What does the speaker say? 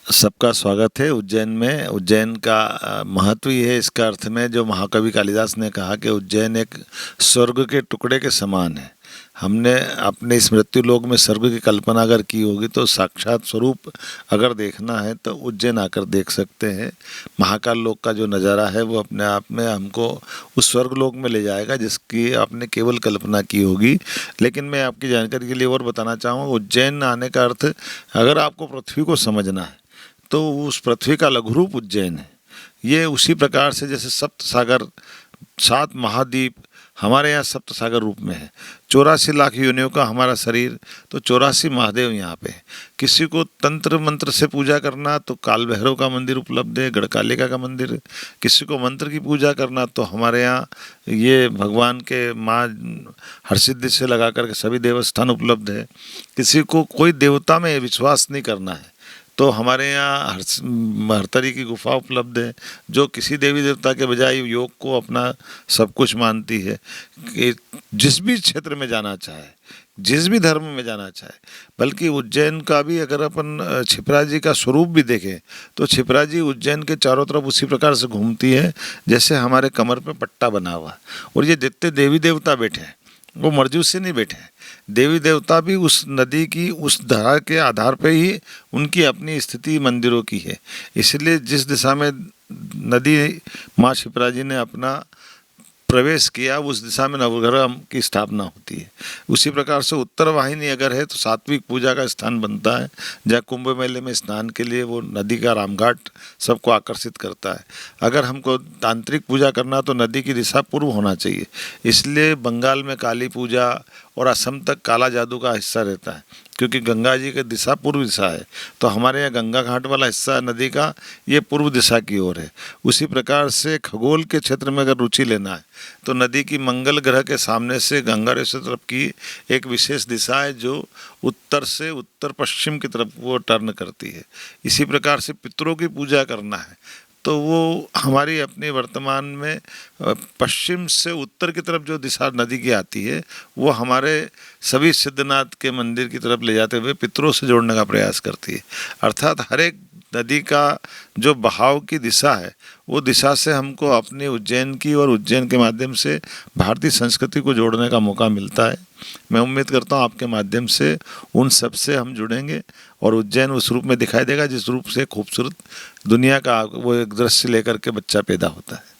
सबका स्वागत है उज्जैन में। उज्जैन का महत्व ये है इसका अर्थ में, जो महाकवि कालिदास ने कहा कि उज्जैन एक स्वर्ग के टुकड़े के समान है। हमने अपने इस मृत्यु लोक में स्वर्ग की कल्पना अगर की होगी तो साक्षात स्वरूप अगर देखना है तो उज्जैन आकर देख सकते हैं। महाकाल लोक का जो नज़ारा है वो अपने आप में हमको उस स्वर्ग लोक में ले जाएगा जिसकी आपने केवल कल्पना की होगी। लेकिन मैं आपकी जानकारी के लिए और बताना चाहूँगा, उज्जैन आने का अर्थ, अगर आपको पृथ्वी को समझना है तो उस पृथ्वी का लघु रूप उज्जैन है। ये उसी प्रकार से जैसे सप्त सागर, 7 महाद्वीप हमारे यहाँ सप्त सागर रूप में है। 84 लाख योनियों का हमारा शरीर, तो 84 महादेव यहाँ पे है। किसी को तंत्र मंत्र से पूजा करना तो काल भैरव का मंदिर उपलब्ध है, गढ़कालिका का मंदिर। किसी को मंत्र की पूजा करना तो हमारे यहाँ ये भगवान के माँ हरसिद्धि से लगा करके सभी देवस्थान उपलब्ध है। किसी को कोई देवता में विश्वास नहीं करना है तो हमारे यहाँ हरतरी की गुफा उपलब्ध है, जो किसी देवी देवता के बजाय योग को अपना सब कुछ मानती है। कि जिस भी क्षेत्र में जाना चाहे, जिस भी धर्म में जाना चाहे, बल्कि उज्जैन का भी अगर अपन क्षिप्रा जी का स्वरूप भी देखें तो क्षिप्रा जी उज्जैन के चारों तरफ उसी प्रकार से घूमती है जैसे हमारे कमर पे पट्टा बना हुआ। और ये जितने देवी देवता बैठे हैं वो मर्जी से नहीं बैठे हैं। देवी देवता भी उस नदी की उस धारा के आधार पर ही उनकी अपनी स्थिति मंदिरों की है। इसलिए जिस दिशा में नदी माँ क्षिप्रा जी ने अपना प्रवेश किया उस दिशा में नवग्रह की स्थापना होती है। उसी प्रकार से उत्तर वाहिनी अगर है तो सात्विक पूजा का स्थान बनता है, जहाँ कुंभ मेले में स्नान के लिए वो नदी का रामघाट सबको आकर्षित करता है। अगर हमको तांत्रिक पूजा करना तो नदी की दिशा पूर्व होना चाहिए। इसलिए बंगाल में काली पूजा और असम तक काला जादू का हिस्सा रहता है, क्योंकि गंगा जी की दिशा पूर्व दिशा है। तो हमारे यहाँ गंगा घाट वाला हिस्सा नदी का ये पूर्व दिशा की ओर है। उसी प्रकार से खगोल के क्षेत्र में अगर रुचि लेना है तो नदी की मंगल ग्रह के सामने से गंगारेश्वर तरफ की एक विशेष दिशा है जो उत्तर से उत्तर पश्चिम की तरफ वो टर्न करती है। इसी प्रकार से पितरों की पूजा करना है तो वो हमारी अपनी वर्तमान में पश्चिम से उत्तर की तरफ जो दिशा नदी की आती है वो हमारे सभी सिद्धनाथ के मंदिर की तरफ ले जाते हुए पितरों से जोड़ने का प्रयास करती है। अर्थात हर एक नदी का जो बहाव की दिशा है वो दिशा से हमको अपनी उज्जैन की और उज्जैन के माध्यम से भारतीय संस्कृति को जोड़ने का मौका मिलता है। मैं उम्मीद करता हूँ आपके माध्यम से उन सब से हम जुड़ेंगे और उज्जैन उस रूप में दिखाई देगा जिस रूप से खूबसूरत दुनिया का वो एक दृश्य लेकर के बच्चा पैदा होता है।